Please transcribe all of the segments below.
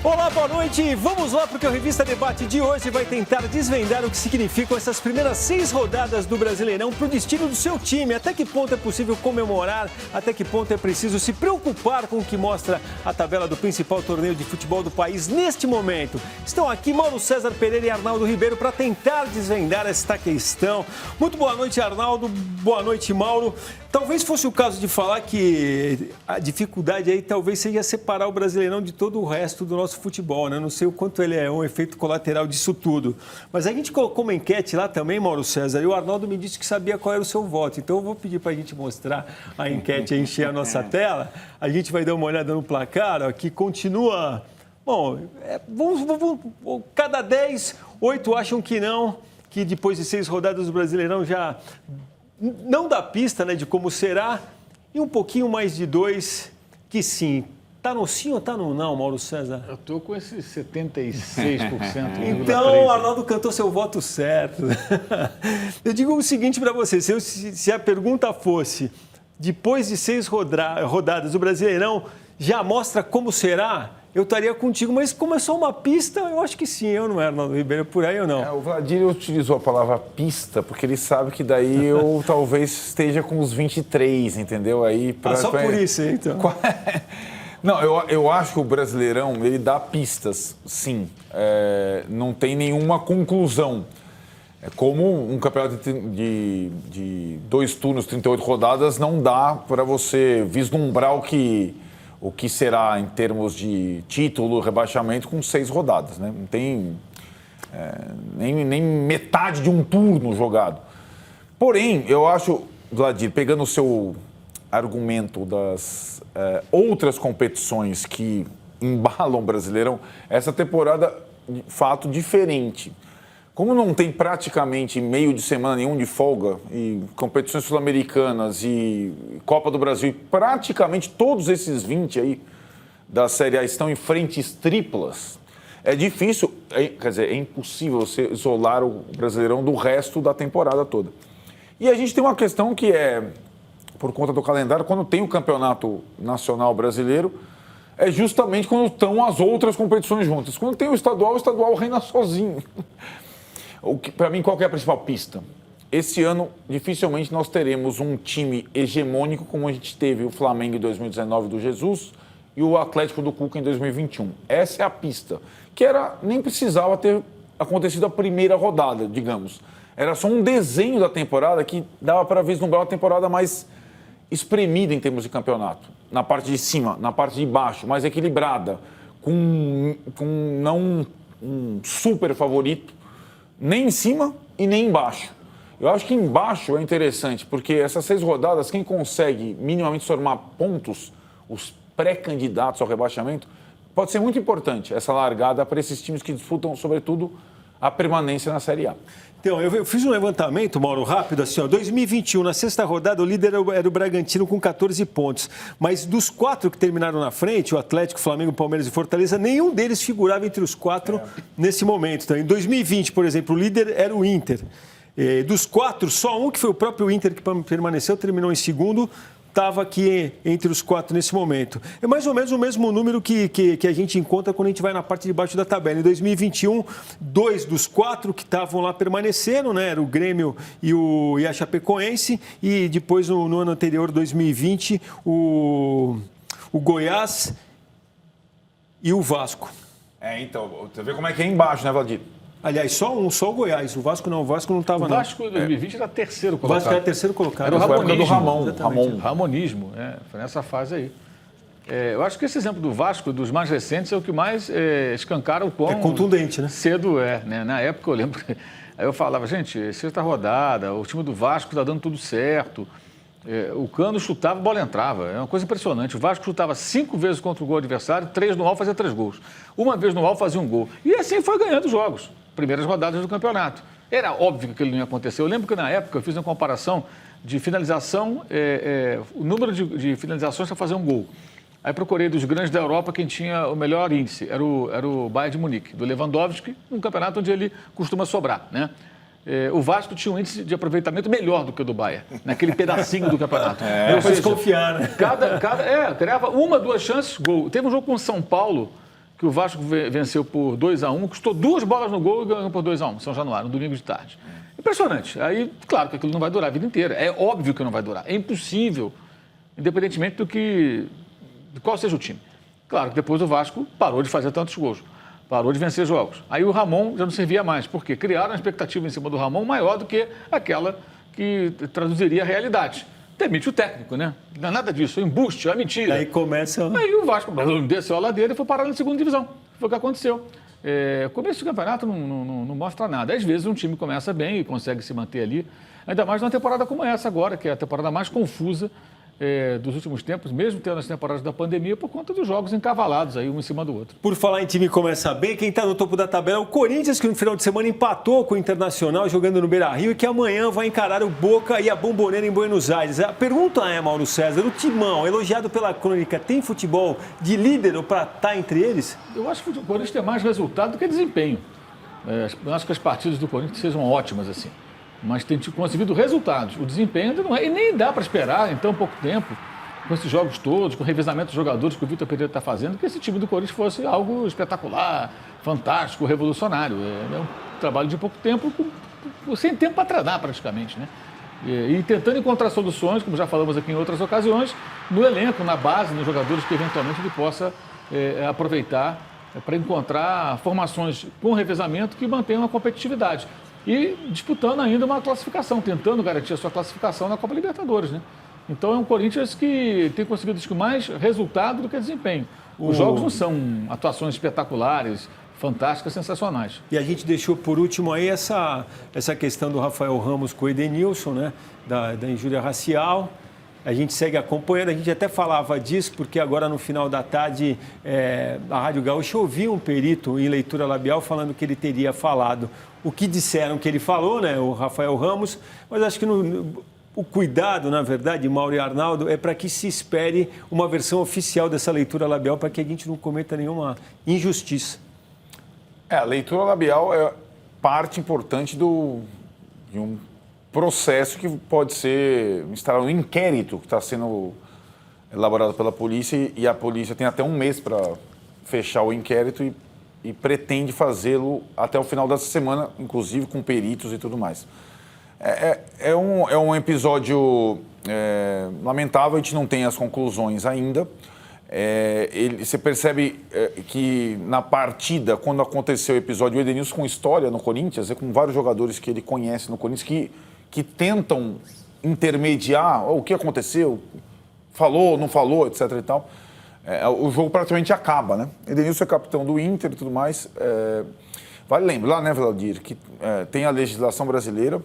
Olá, boa noite. Vamos lá porque a Revista Debate de hoje vai tentar desvendar o que significam essas primeiras 6 rodadas do Brasileirão para o destino do seu time. Até que ponto é possível comemorar, até que ponto é preciso se preocupar com o que mostra a tabela do principal torneio de futebol do país neste momento. Estão aqui Mauro César Pereira e Arnaldo Ribeiro para tentar desvendar esta questão. Muito boa noite, Arnaldo. Boa noite, Mauro. Talvez fosse o caso de falar que a dificuldade aí talvez seja separar o Brasileirão de todo o resto do nosso futebol, né? Não sei o quanto ele é um efeito colateral disso tudo. Mas a gente colocou uma enquete lá também, Mauro César, e o Arnaldo me disse que sabia qual era o seu voto. Então eu vou pedir para a gente mostrar a enquete e encher a nossa tela. A gente vai dar uma olhada no placar, ó, que continua... Bom, cada 10, 8 acham que não, que depois de 6 rodadas do Brasileirão já... não dá pista, né, de como será, e um pouquinho mais de 2 que sim. Tá no sim ou tá no não, Mauro César? Eu tô com esse 76%. Então, o Arnaldo cantou seu voto certo. Eu digo o seguinte para você, se a pergunta fosse, depois de 6 rodadas do Brasileirão, já mostra como será? Eu estaria contigo, mas como é só uma pista, eu acho que sim, eu não é, Arnaldo Ribeiro, por aí ou não? O Vladir utilizou a palavra pista, porque ele sabe que daí eu talvez esteja com os 23, entendeu? Aí só por isso, hein, então? Não, eu acho que o Brasileirão, ele dá pistas, sim. Não tem nenhuma conclusão. É como um campeonato de 2 turnos, 38 rodadas, não dá para você vislumbrar o que será em termos de título, rebaixamento, com 6 rodadas, né? Não tem nem metade de um turno jogado. Porém, eu acho, Vladir, pegando o seu argumento das outras competições que embalam o Brasileirão, essa temporada, de fato, diferente. Como não tem praticamente meio de semana nenhum de folga, e competições sul-americanas e Copa do Brasil, e praticamente todos esses 20 aí da Série A estão em frentes triplas, é difícil, quer dizer, é impossível você isolar o Brasileirão do resto da temporada toda. E a gente tem uma questão que é, por conta do calendário, quando tem o Campeonato Nacional Brasileiro, é justamente quando estão as outras competições juntas. Quando tem o estadual reina sozinho. Para mim, qual que é a principal pista? Esse ano, dificilmente nós teremos um time hegemônico como a gente teve o Flamengo em 2019 do Jesus e o Atlético do Cuca em 2021. Essa é a pista, que nem precisava ter acontecido a primeira rodada, digamos. Era só um desenho da temporada que dava para vislumbrar uma temporada mais espremida em termos de campeonato. Na parte de cima, na parte de baixo, mais equilibrada, com não um super favorito, nem em cima e nem embaixo. Eu acho que embaixo é interessante, porque essas 6 rodadas, quem consegue minimamente somar pontos, os pré-candidatos ao rebaixamento, pode ser muito importante essa largada para esses times que disputam, sobretudo, a permanência na Série A. Então, eu fiz um levantamento, Mauro, rápido, assim, ó, 2021, na 6ª rodada, o líder era o Bragantino com 14 pontos. Mas dos 4 que terminaram na frente, o Atlético, Flamengo, Palmeiras e Fortaleza, nenhum deles figurava entre os 4 nesse momento. Então, em 2020, por exemplo, o líder era o Inter. Dos 4, só um, que foi o próprio Inter que permaneceu, terminou em segundo, estava aqui entre os 4 nesse momento. É mais ou menos o mesmo número que a gente encontra quando a gente vai na parte de baixo da tabela. Em 2021, 2 dos 4 que estavam lá permaneceram, né? Era o Grêmio e a Chapecoense. E depois, no ano anterior, 2020, o Goiás e o Vasco. Então, você vê como é que é embaixo, né, Valdir? Aliás, só o Goiás. O Vasco não estava, não. O Vasco em 2020 era terceiro colocado. O Vasco era terceiro colocado. Era o Ramonismo. Ramonismo, foi nessa fase aí. Eu acho que esse exemplo do Vasco, dos mais recentes, é o que mais escancara o quão... É contundente, né? Cedo né? Na época, eu lembro... Aí eu falava, gente, 6ª rodada, o time do Vasco está dando tudo certo. O Cano chutava, a bola entrava. É uma coisa impressionante. O Vasco chutava 5 vezes contra o gol adversário, 3 no alvo, fazia 3 gols. Uma vez no alvo, fazia um gol. E assim foi ganhando jogos. Primeiras rodadas do campeonato. Era óbvio que aquilo não ia acontecer. Eu lembro que na época eu fiz uma comparação de finalização, o número de finalizações para fazer um gol. Aí procurei dos grandes da Europa quem tinha o melhor índice. Era o Bayern de Munique, do Lewandowski, um campeonato onde ele costuma sobrar, né? O Vasco tinha um índice de aproveitamento melhor do que o do Bayern, naquele pedacinho do campeonato. Ou seja, desconfiar, né? Criava 1, 2 chances, gol. Teve um jogo com o São Paulo, que que o Vasco venceu por 2-1, custou 2 bolas no gol e ganhou por 2-1, São Januário, no domingo de tarde. Impressionante. Aí, claro que aquilo não vai durar a vida inteira. É óbvio que não vai durar. É impossível, independentemente de qual seja o time. Claro que depois o Vasco parou de fazer tantos gols, parou de vencer jogos. Aí o Ramon já não servia mais, porque criaram uma expectativa em cima do Ramon maior do que aquela que traduziria a realidade. Demite o técnico, né? Não é nada disso, é embuste, é mentira. Aí começa... Aí o Vasco desceu a ladeira e foi parar na segunda divisão. Foi o que aconteceu. Começo do campeonato não mostra nada. Às vezes um time começa bem e consegue se manter ali, ainda mais numa temporada como essa agora, que é a temporada mais confusa dos últimos tempos, mesmo tendo as temporadas da pandemia, por conta dos jogos encavalados aí um em cima do outro. Por falar em time que começa bem, quem está no topo da tabela é o Corinthians, que no final de semana empatou com o Internacional jogando no Beira-Rio e que amanhã vai encarar o Boca e a Bombonera em Buenos Aires. A pergunta é, Mauro César, o Timão, elogiado pela crônica, tem futebol de líder ou para estar entre eles? Eu acho que o Corinthians tem mais resultado do que desempenho. Eu acho que as partidas do Corinthians sejam ótimas assim. Mas tem conseguido resultados. O desempenho ainda não é. E nem dá para esperar em tão pouco tempo, com esses jogos todos, com o revezamento dos jogadores que o Vitor Pereira está fazendo, que esse time do Corinthians fosse algo espetacular, fantástico, revolucionário. É um trabalho de pouco tempo, sem tempo para treinar praticamente, né? E tentando encontrar soluções, como já falamos aqui em outras ocasiões, no elenco, na base, nos jogadores que eventualmente ele possa aproveitar para encontrar formações com revezamento que mantenham a competitividade. E disputando ainda uma classificação, tentando garantir a sua classificação na Copa Libertadores, né? Então é um Corinthians que tem conseguido acho que mais resultado do que desempenho. Os jogos não são atuações espetaculares, fantásticas, sensacionais. E a gente deixou por último aí essa questão do Rafael Ramos com o Edenilson, né? Da injúria racial. A gente segue acompanhando, a gente até falava disso, porque agora no final da tarde a Rádio Gaúcha ouviu um perito em leitura labial falando que ele teria falado o que disseram que ele falou, né, o Rafael Ramos, mas acho que o cuidado, na verdade, Mauro e Arnaldo, é para que se espere uma versão oficial dessa leitura labial para que a gente não cometa nenhuma injustiça. A leitura labial é parte importante de um processo que pode ser instalar um inquérito que está sendo elaborado pela polícia e a polícia tem até um mês para fechar o inquérito e pretende fazê-lo até o final dessa semana, inclusive com peritos e tudo mais. É um episódio lamentável, a gente não tem as conclusões ainda. Você percebe que na partida, quando aconteceu o episódio, o Edenilson com história no Corinthians, com vários jogadores que ele conhece no Corinthians que tentam intermediar o que aconteceu, falou, não falou, etc. e tal. O jogo praticamente acaba, né? Edenilson é capitão do Inter e tudo mais. Vale lembrar, né, Valdir, que tem a legislação brasileira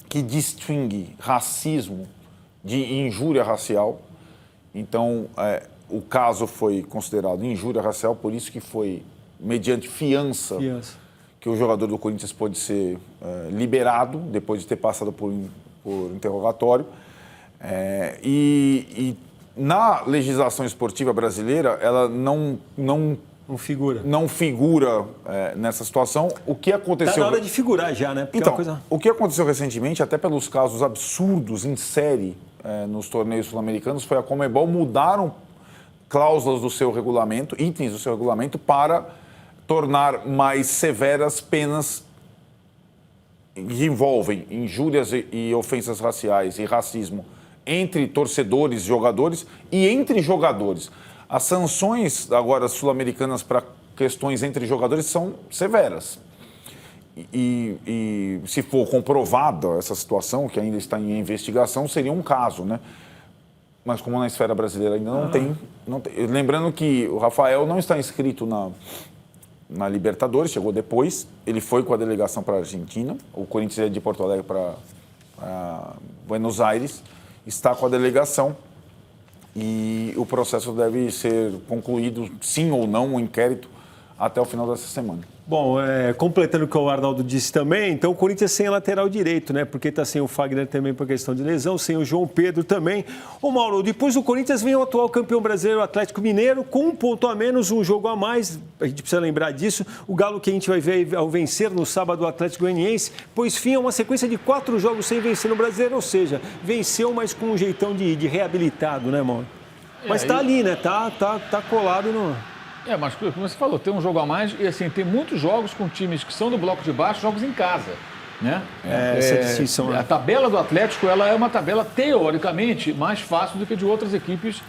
que distingue racismo de injúria racial. Então, o caso foi considerado injúria racial, por isso que foi mediante fiança. Que o jogador do Corinthians pôde ser liberado depois de ter passado por interrogatório. E na legislação esportiva brasileira, ela não figura nessa situação. O que aconteceu... Está na hora de figurar já, né? Porque então, o que aconteceu recentemente, até pelos casos absurdos em série nos torneios sul-americanos, foi a Conmebol mudaram cláusulas do seu regulamento, itens do seu regulamento, para tornar mais severas penas que envolvem injúrias e ofensas raciais e racismo entre torcedores e jogadores e entre jogadores. As sanções agora sul-americanas para questões entre jogadores são severas. E se for comprovada essa situação, que ainda está em investigação, seria um caso, né? Mas como na esfera brasileira ainda não tem... Lembrando que o Rafael não está inscrito na Libertadores, chegou depois, ele foi com a delegação para a Argentina, o Corinthians é de Porto Alegre para Buenos Aires, está com a delegação e o processo deve ser concluído, sim ou não, o inquérito, até o final dessa semana. Bom, completando o que o Arnaldo disse também, então o Corinthians sem a lateral direito, né? Porque está sem o Fagner também por questão de lesão, sem o João Pedro também. Ô Mauro, depois do Corinthians vem o atual campeão brasileiro, o Atlético Mineiro, com um ponto a menos, um jogo a mais. A gente precisa lembrar disso. O Galo que a gente vai ver ao vencer no sábado o Atlético Goianiense, pôs fim a uma sequência de 4 jogos sem vencer no Brasileiro, ou seja, venceu, mas com um jeitão de reabilitado, né, Mauro? Mas está ali, né? Tá colado no... Mas como você falou, tem um jogo a mais e assim, tem muitos jogos com times que são do bloco de baixo, jogos em casa. Né? Essa distinção, né? A tabela do Atlético ela é uma tabela, teoricamente, mais fácil do que de outras equipes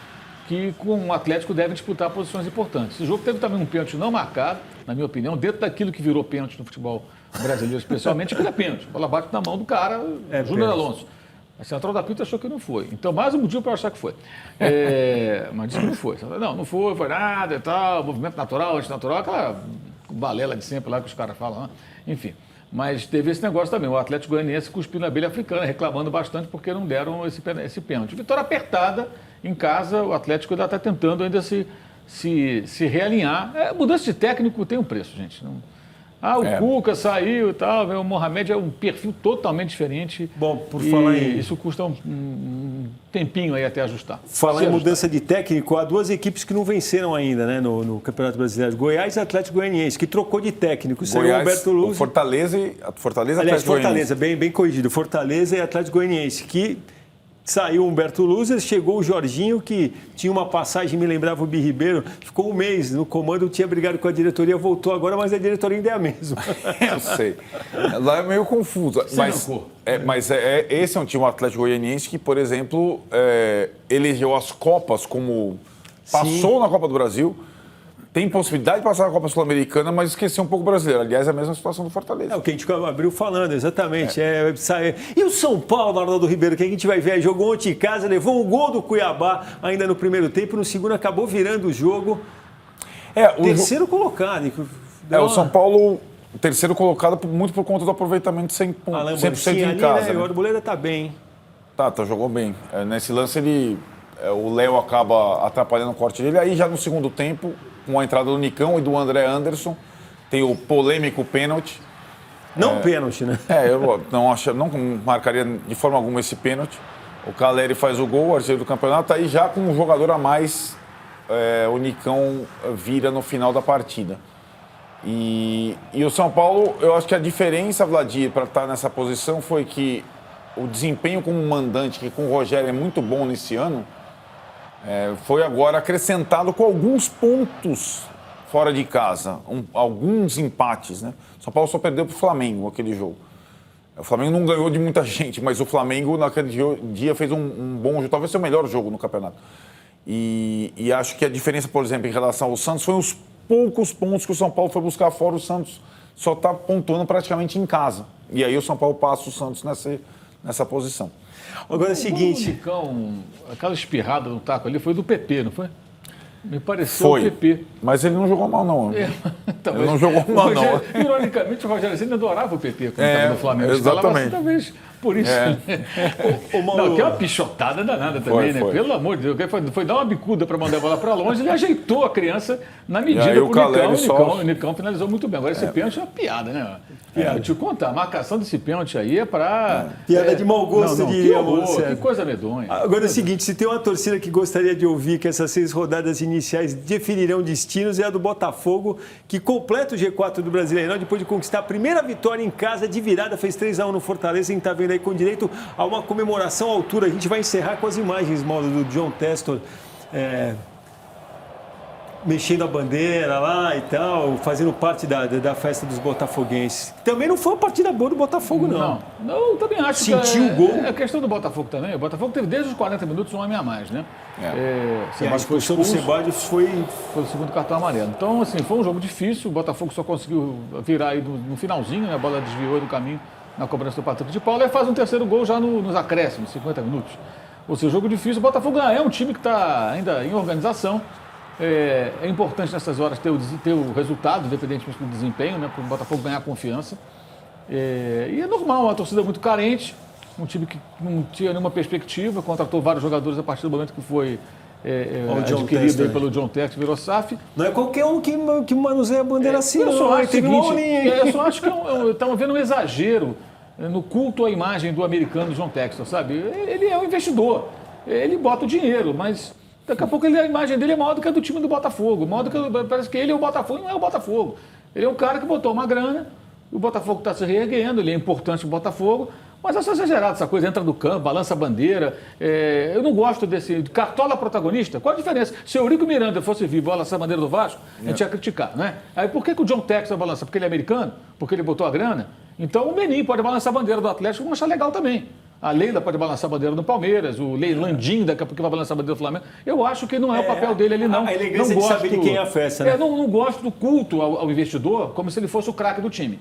que com o Atlético devem disputar posições importantes. Esse jogo teve também um pênalti não marcado, na minha opinião, dentro daquilo que virou pênalti no futebol brasileiro, especialmente, aquele é pênalti. A bola bate na mão do cara, Júnior Alonso. A central da Pinto achou que não foi. Então, mais um motivo para eu achar que foi. Mas disse que não foi. Não foi nada e tal, movimento natural, antinatural, aquela balela de sempre lá que os caras falam. Né? Enfim. Mas teve esse negócio também, o Atlético Goianiense cuspindo a abelha africana, reclamando bastante porque não deram esse pênalti. Vitória apertada em casa, o Atlético ainda está tentando ainda se realinhar. Mudança de técnico tem um preço, gente. O Cuca saiu e tal, o Mohamed é um perfil totalmente diferente. Bom, por falar em... Isso custa um tempinho aí até ajustar. Falar em mudança de técnico, há duas equipes que não venceram ainda, né, no Campeonato Brasileiro. Goiás e Atlético Goianiense, que trocou de técnico. Saiu o Humberto Luz. Fortaleza e Atlético Goianiense. Fortaleza, bem corrigido. Fortaleza e Atlético Goianiense, que... Saiu o Humberto Luzer, chegou o Jorginho, que tinha uma passagem, me lembrava o Bi Ribeiro, ficou um mês no comando, tinha brigado com a diretoria, voltou agora, mas a diretoria ainda é a mesma. Eu sei. Lá é meio confuso. Mas esse é um time Atlético Goianiense que, por exemplo, elegeu as Copas como... Passou na Copa do Brasil, tem possibilidade de passar na Copa Sul-Americana, mas esqueceu um pouco o brasileiro. Aliás, é a mesma situação do Fortaleza. É o que a gente abriu falando, exatamente. E o São Paulo, Arnaldo Ribeiro, que a gente vai ver, jogou ontem em casa, levou um gol do Cuiabá ainda no primeiro tempo, no segundo acabou virando o jogo. Terceiro colocado. O São Paulo, terceiro colocado muito por conta do aproveitamento 100% em casa. Né? O Arboleda tá bem. Jogou bem. Nesse lance, o Léo acaba atrapalhando o corte dele. Aí já no segundo tempo... com a entrada do Nicão e do André Anderson, tem o polêmico pênalti. Não pênalti, né? Eu não marcaria de forma alguma esse pênalti. O Caleri faz o gol, o artilheiro do campeonato, aí já com um jogador a mais, o Nicão vira no final da partida. E o São Paulo, eu acho que a diferença, Vladir, para estar nessa posição foi que o desempenho como mandante, que com o Rogério é muito bom nesse ano, foi agora acrescentado com alguns pontos fora de casa, alguns empates, né? São Paulo só perdeu para o Flamengo aquele jogo. O Flamengo não ganhou de muita gente, mas o Flamengo naquele dia fez um bom jogo, talvez seja o melhor jogo no campeonato. E acho que a diferença, por exemplo, em relação ao Santos, foi os poucos pontos que o São Paulo foi buscar fora. O Santos só está pontuando praticamente em casa. E aí o São Paulo passa o Santos nessa posição. Agora é o seguinte... O Nicão, aquela espirrada no taco ali foi do PP, não foi? Me pareceu o PP. Mas ele não jogou mal, não. Ele não jogou mal, não. Ironicamente, o Rogério Ceni adorava o PP quando estava no Flamengo. Exatamente. Talvez por isso. Não, que é uma pichotada danada também, né? Pelo amor de Deus. Foi dar uma bicuda para mandar a bola para longe, ele ajeitou a criança na medida com o Nicão finalizou muito bem. Agora esse pênalti é uma piada, né? Eu te contar, a marcação desse pênalti aí é para... Piada de mau gosto, diria você. Que coisa medonha. Agora é o seguinte, se tem uma torcida que gostaria de ouvir que essas 6 rodadas iniciais definirão destinos, é a do Botafogo, que completa o G4 do Brasileirão depois de conquistar a primeira vitória em casa de virada, fez 3-1 no Fortaleza, a gente está vendo aí com direito a uma comemoração à altura. A gente vai encerrar com as imagens, Mauro, do John Textor, mexendo a bandeira lá e tal, fazendo parte da festa dos botafoguenses. Também não foi uma partida boa do Botafogo, não. Não, eu também acho Sentiu o gol. É a questão do Botafogo também. O Botafogo teve desde os 40 minutos um homem a mais, né? A expulsão do Ceballos foi o segundo cartão amarelo. Então, assim, foi um jogo difícil. O Botafogo só conseguiu virar aí no finalzinho, né? A bola desviou do caminho na cobrança do Patrick de Paula e faz um terceiro gol já nos acréscimos, 50 minutos. Ou seja, jogo difícil. O Botafogo é um time que está ainda em organização. É importante nessas horas ter o resultado, independentemente do desempenho, né, para o Botafogo ganhar confiança. E é normal, uma torcida muito carente, um time que não tinha nenhuma perspectiva, contratou vários jogadores a partir do momento que foi adquirido aí pelo John Textor, virou SAF. Não é qualquer um que manuseia a bandeira assim, eu só acho que estamos vendo um exagero no culto à imagem do americano John Textor, sabe? Ele é um investidor, ele bota o dinheiro, mas... Daqui a pouco a imagem dele é maior do que a do time do Botafogo. Parece que ele é o Botafogo e não é o Botafogo. Ele é um cara que botou uma grana, o Botafogo está se reerguendo, ele é importante para o Botafogo, Mas é exagerado essa coisa, entra no campo, balança a bandeira. Eu não gosto desse cartola protagonista. Qual a diferença? Se o Eurico Miranda fosse vir balançar a bandeira do Vasco, a gente ia criticar, né? Aí por que o John Textor balança? Porque ele é americano? Porque ele botou a grana? Então o Menin pode balançar a bandeira do Atlético, vamos achar legal também. A Leila pode balançar a bandeira do Palmeiras, o Leilandinho daqui a pouco vai balançar a bandeira do Flamengo. Eu acho que não é o papel dele ali, não. A elegância de saber de quem é a festa, né? Eu não gosto do culto ao investidor como se ele fosse o craque do time.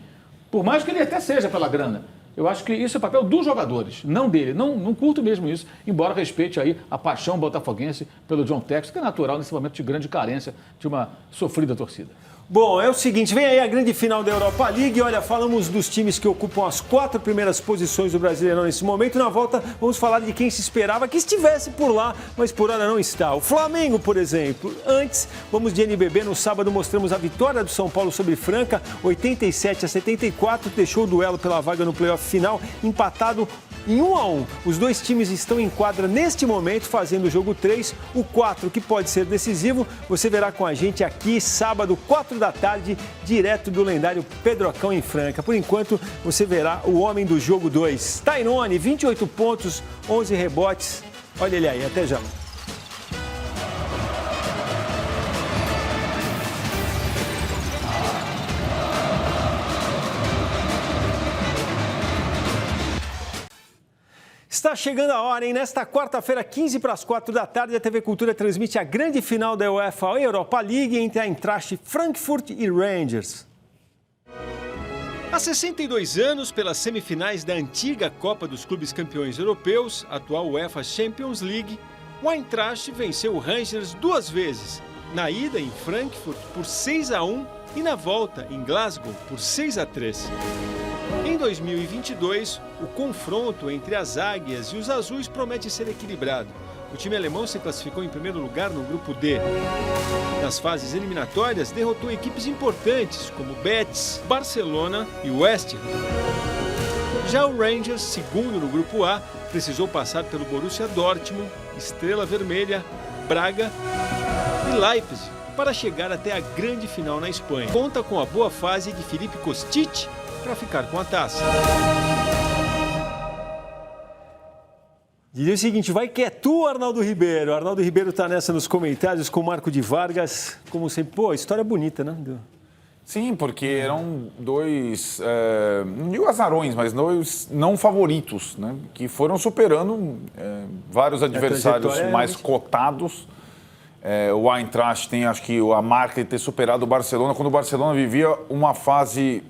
Por mais que ele até seja pela grana. Eu acho que isso é papel dos jogadores, não dele. Não curto mesmo isso, embora respeite aí a paixão botafoguense pelo John Textor, que é natural nesse momento de grande carência de uma sofrida torcida. Bom, é o seguinte, vem aí a grande final da Europa League. Olha, falamos dos times que ocupam as 4 primeiras posições do Brasileirão nesse momento. Na volta, vamos falar de quem se esperava que estivesse por lá, mas por hora não está. O Flamengo, por exemplo. Antes, vamos de NBB. No sábado, mostramos a vitória do São Paulo sobre Franca, 87-74. Deixou o duelo pela vaga no playoff final, empatado em 1-1. Os dois times estão em quadra neste momento, fazendo o jogo 3. O 4, que pode ser decisivo, você verá com a gente aqui, sábado, 4 da tarde, direto do lendário Pedrocão em Franca. Por enquanto, você verá o homem do jogo 2. Tainone, 28 pontos, 11 rebotes. Olha ele aí, até já. Está chegando a hora, hein? Nesta quarta-feira, 15 para as 4 da tarde, a TV Cultura transmite a grande final da UEFA Europa League entre a Eintracht Frankfurt e Rangers. Há 62 anos, pelas semifinais da antiga Copa dos Clubes Campeões Europeus, atual UEFA Champions League, o Eintracht venceu o Rangers 2 vezes. Na ida em Frankfurt por 6-1 e na volta em Glasgow por 6-3. Em 2022, o confronto entre as águias e os azuis promete ser equilibrado. O time alemão se classificou em primeiro lugar no grupo D. Nas fases eliminatórias, derrotou equipes importantes como Betis, Barcelona e West Ham. Já o Rangers, segundo no grupo A, precisou passar pelo Borussia Dortmund, Estrela Vermelha, Braga e Leipzig para chegar até a grande final na Espanha. Conta com a boa fase de Filipe Kostic para ficar com a taça. Diria o seguinte, vai que é tu, Arnaldo Ribeiro. Arnaldo Ribeiro está nessa nos comentários com o Marco de Vargas. Como sempre, pô, história bonita, né? Sim, porque eram dois, não digo azarões, mas dois não favoritos, né? Que foram superando vários adversários mais cotados. O Eintracht tem, acho que, a marca de ter superado o Barcelona, quando o Barcelona vivia uma fase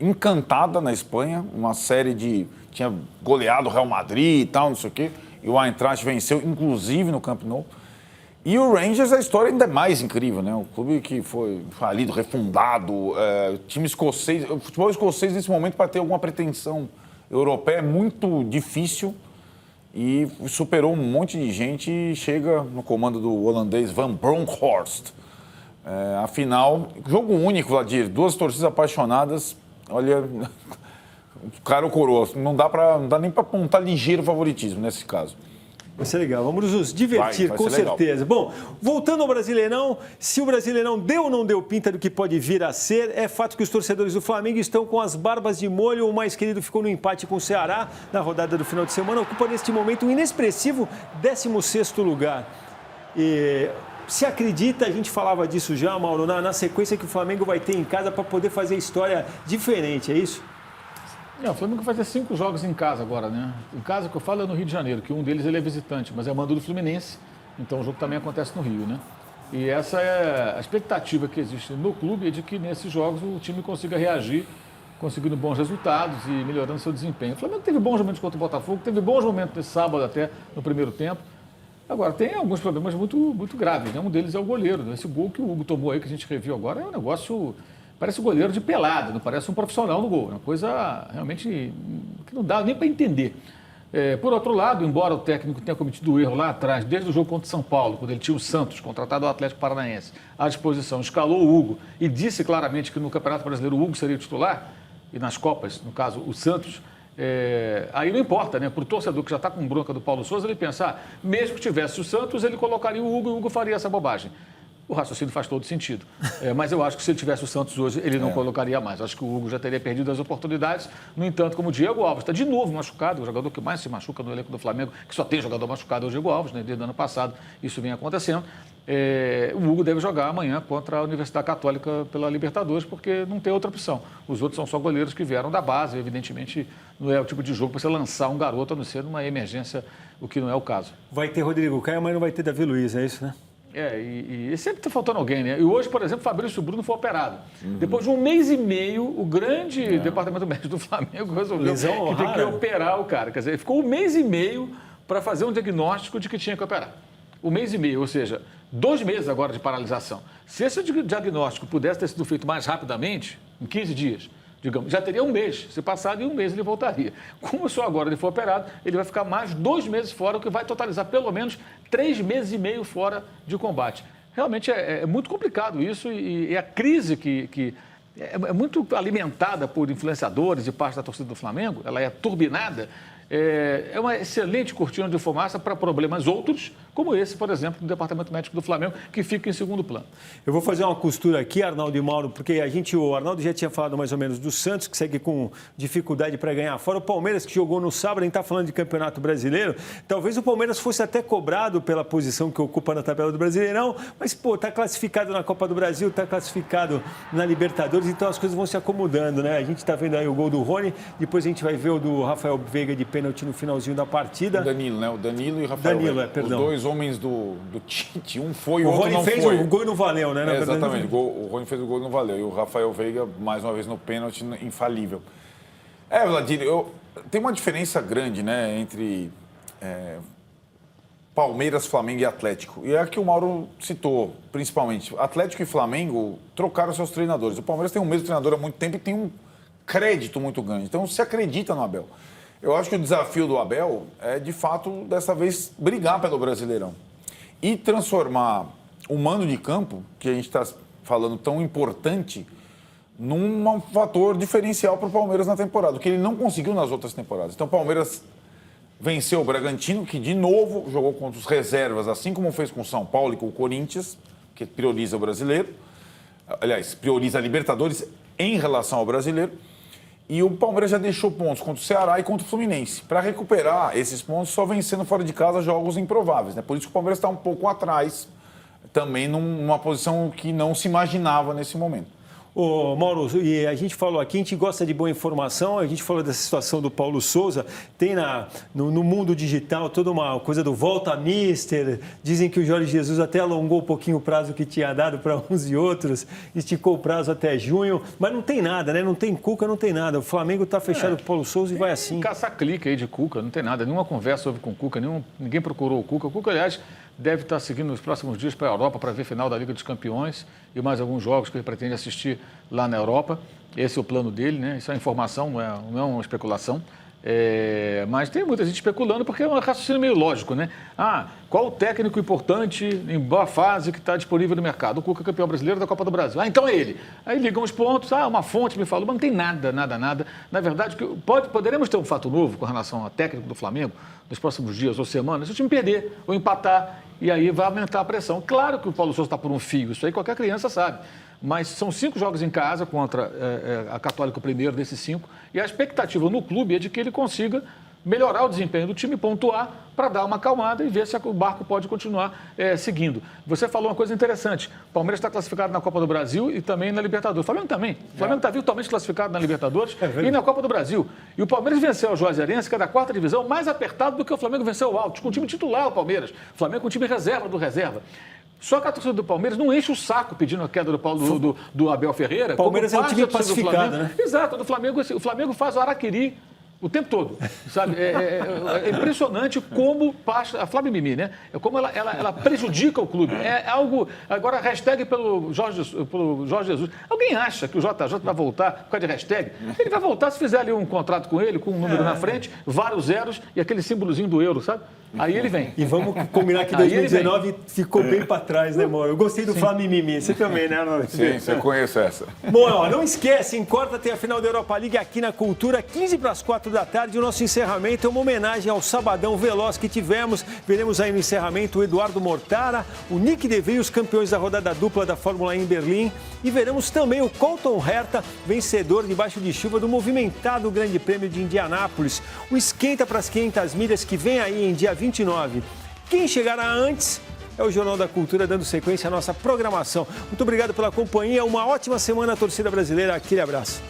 encantada na Espanha, uma série de... tinha goleado o Real Madrid e tal, não sei o quê, e o Eintracht venceu, inclusive no Camp Nou. E o Rangers, a história ainda é mais incrível, né? O clube que foi falido, refundado, time escocês... O futebol escocês, nesse momento, para ter alguma pretensão europeia, é muito difícil e superou um monte de gente e chega no comando do holandês Van Bronckhorst. Afinal, jogo único, Vladir, 2 torcidas apaixonadas. Olha, o cara ou coroa, não dá nem para apontar ligeiro favoritismo nesse caso. Vai ser legal, vamos nos divertir, com certeza. Bom, voltando ao Brasileirão, se o Brasileirão deu ou não deu pinta do que pode vir a ser, é fato que os torcedores do Flamengo estão com as barbas de molho. O mais querido ficou no empate com o Ceará na rodada do final de semana, ocupa neste momento um inexpressivo 16º lugar. Se acredita, a gente falava disso já, Mauro, na sequência que o Flamengo vai ter em casa para poder fazer história diferente, é isso? O Flamengo vai ter 5 jogos em casa agora, né? Em casa, que eu falo, é no Rio de Janeiro, que um deles ele é visitante, mas é mando do Fluminense, então o jogo também acontece no Rio, né? E essa é a expectativa que existe no clube, é de que nesses jogos o time consiga reagir, conseguindo bons resultados e melhorando seu desempenho. O Flamengo teve bons momentos contra o Botafogo, teve bons momentos nesse sábado até, no primeiro tempo. Agora, tem alguns problemas muito graves, né? Um deles é o goleiro, né? Esse gol que o Hugo tomou aí, que a gente reviu agora, é um negócio... Parece um goleiro de pelada, não parece um profissional no gol. É uma coisa realmente que não dá nem para entender. Por outro lado, embora o técnico tenha cometido erro lá atrás, desde o jogo contra o São Paulo, quando ele tinha o Santos, contratado ao Atlético Paranaense, à disposição, escalou o Hugo e disse claramente que no Campeonato Brasileiro o Hugo seria o titular, e nas Copas, no caso, o Santos... aí não importa, né? Para o torcedor que já está com bronca do Paulo Sousa, ele pensar, mesmo que tivesse o Santos, ele colocaria o Hugo e o Hugo faria essa bobagem. o raciocínio faz todo sentido. Mas eu acho que se ele tivesse o Santos hoje, ele não colocaria mais. Acho que o Hugo já teria perdido as oportunidades. No entanto, como o Diego Alves está de novo machucado, o jogador que mais se machuca no elenco do Flamengo, que só tem jogador machucado é o Diego Alves, né? Desde o ano passado isso vem acontecendo. O Hugo deve jogar amanhã contra a Universidade Católica pela Libertadores, porque não tem outra opção. Os outros são só goleiros que vieram da base, evidentemente não é o tipo de jogo para você lançar um garoto, a não ser numa emergência, o que não é o caso. Vai ter Rodrigo Caio, mas não vai ter Davi Luiz, é isso, né? E sempre está faltando alguém, né? E hoje, por exemplo, o Fabrício Bruno foi operado. Depois de um mês e meio, o grande departamento médico do Flamengo resolveu que tem que operar o cara. Quer dizer, ele ficou um mês e meio para fazer um diagnóstico de que tinha que operar. Um mês e meio, ou seja, 2 meses agora de paralisação. Se esse diagnóstico pudesse ter sido feito mais rapidamente, em 15 dias, digamos, já teria um mês. Se passado, em um mês ele voltaria. Como só agora ele for operado, ele vai ficar mais 2 meses fora, o que vai totalizar pelo menos 3 meses e meio fora de combate. Realmente é muito complicado isso e a crise que é muito alimentada por influenciadores e parte da torcida do Flamengo, ela é turbinada, é uma excelente cortina de fumaça para problemas outros, como esse, por exemplo, do Departamento Médico do Flamengo, que fica em segundo plano. Eu vou fazer uma costura aqui, Arnaldo e Mauro, porque o Arnaldo já tinha falado mais ou menos do Santos, que segue com dificuldade para ganhar fora. O Palmeiras, que jogou no sábado, a gente está falando de Campeonato Brasileiro. Talvez o Palmeiras fosse até cobrado pela posição que ocupa na tabela do Brasileirão, mas, está classificado na Copa do Brasil, está classificado na Libertadores, então as coisas vão se acomodando, né? A gente está vendo aí o gol do Rony, depois a gente vai ver o do Rafael Veiga de pênalti no finalzinho da partida. O Danilo, né? O Danilo e o Rafael Veiga. Perdão. Os dois homens do Tite, um foi e o outro não foi. O Rony fez o gol e não valeu, né? Exatamente, o Rony fez o gol e não valeu. E o Rafael Veiga, mais uma vez, no pênalti, infalível. Vladimir, tem uma diferença grande, né, entre Palmeiras, Flamengo e Atlético. E é a que o Mauro citou, principalmente. Atlético e Flamengo trocaram seus treinadores. O Palmeiras tem o mesmo treinador há muito tempo e tem um crédito muito grande. Então, se acredita no Abel. Eu acho que o desafio do Abel é, de fato, dessa vez, brigar pelo Brasileirão. E transformar o mando de campo, que a gente está falando tão importante, num fator diferencial para o Palmeiras na temporada, o que ele não conseguiu nas outras temporadas. Então, o Palmeiras venceu o Bragantino, que, de novo, jogou contra os reservas, assim como fez com o São Paulo e com o Corinthians, que prioriza o brasileiro. Aliás, prioriza a Libertadores em relação ao brasileiro. E o Palmeiras já deixou pontos contra o Ceará e contra o Fluminense. Para recuperar esses pontos, só vencendo fora de casa jogos improváveis, né? Por isso que o Palmeiras está um pouco atrás, também numa posição que não se imaginava nesse momento. Ô, Mauro, e a gente falou aqui, a gente gosta de boa informação, a gente falou dessa situação do Paulo Souza, tem no mundo digital toda uma coisa do volta mister, dizem que o Jorge Jesus até alongou um pouquinho o prazo que tinha dado para uns e outros, esticou o prazo até junho, mas não tem nada, né? Não tem Cuca, não tem nada. O Flamengo está fechado com o Paulo Souza e vai assim. Caça-clique aí de Cuca, não tem nada, nenhuma conversa houve com o Cuca, ninguém procurou o Cuca. O Cuca, aliás, deve estar seguindo nos próximos dias para a Europa para ver a final da Liga dos Campeões e mais alguns jogos que ele pretende assistir lá na Europa. Esse é o plano dele, né? Isso é informação, não é uma especulação. Mas tem muita gente especulando porque é um raciocínio meio lógico, né? Qual o técnico importante em boa fase que está disponível no mercado? O Cuca, campeão brasileiro da Copa do Brasil. Então é ele. Aí ligam os pontos, uma fonte me falou, mas não tem nada. Na verdade, poderemos ter um fato novo com relação ao técnico do Flamengo nos próximos dias ou semanas, se o time perder ou empatar, e aí vai aumentar a pressão. Claro que o Paulo Souza está por um fio, isso aí qualquer criança sabe. Mas são 5 jogos em casa contra a Católica, o primeiro desses 5, e a expectativa no clube é de que ele consiga melhorar o desempenho do time, pontuar, para dar uma acalmada e ver se o barco pode continuar seguindo. Você falou uma coisa interessante, o Palmeiras está classificado na Copa do Brasil e também na Libertadores. O Flamengo também. O Flamengo está virtualmente classificado na Libertadores e na Copa do Brasil. E o Palmeiras venceu o Juazeirense, que é da 4ª divisão, mais apertado do que o Flamengo venceu o Altos, com o time titular o Palmeiras. O Flamengo com o time reserva do reserva. Só que a torcida do Palmeiras não enche o saco pedindo a queda do Abel Ferreira. O Palmeiras é um time classificado, né? Exato, o Flamengo faz o araquiri o tempo todo, sabe? É impressionante como a Flávia Mimi, né? Como ela prejudica o clube. É algo... Agora, a hashtag pelo Jorge Jesus. Alguém acha que o JJ vai voltar por causa de hashtag? Ele vai voltar se fizer ali um contrato com ele, com um número na frente, vários zeros e aquele símbolozinho do euro, sabe? Aí ele vem. E vamos combinar que 2019 ficou bem para trás, né, Mauro? Eu gostei do Flávio Mimi. Você também, né, Arnaldo? Sim, você conhece essa. Bom, não esquece, em quarta tem a final da Europa League aqui na Cultura, 15 para as 4 4 da tarde. O nosso encerramento é uma homenagem ao sabadão veloz que tivemos. Veremos aí no encerramento o Eduardo Mortara, o Nick DeVries, os campeões da rodada dupla da Fórmula E em Berlim. E veremos também o Colton Herta, vencedor debaixo de chuva do movimentado Grande Prêmio de Indianápolis. O esquenta para as 500 milhas que vem aí em dia 29. Quem chegará antes é o Jornal da Cultura, dando sequência à nossa programação. Muito obrigado pela companhia, uma ótima semana, torcida brasileira. Aquele abraço.